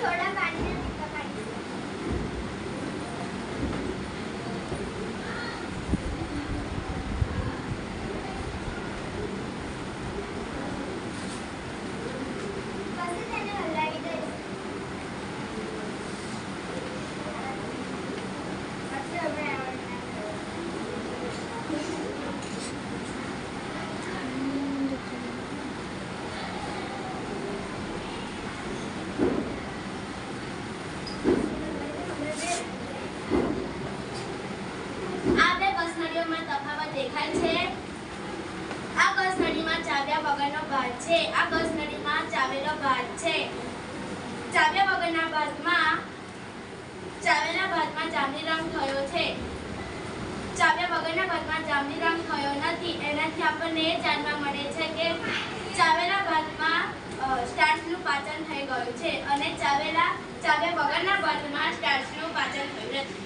થોડા પાણીને તપાડી પછી તેને હલાવી દઈશ. પછી હવે તફાવત દેખાય છે. આ કસનળીમાં ચાવ્યા વગરનો ભાગ છે. આ કસનળીમાં ચાવેલો ભાગ છે. ચાવ્યા વગરના ભાગમાં ચાવેલા ભાગમાં જાંબલી રંગ થયો છે. ચાવ્યા વગરના ભાગમાં જાંબલી રંગ થયો નથી. એનાથી આપણને એ જાણવા મળે છે કે ચાવેલા ભાગમાં સ્ટાર્ચનું પાચન થઈ ગયું છે અને ચાવ્યા વગરના ભાગમાં સ્ટાર્ચનું પાચન થયું નથી.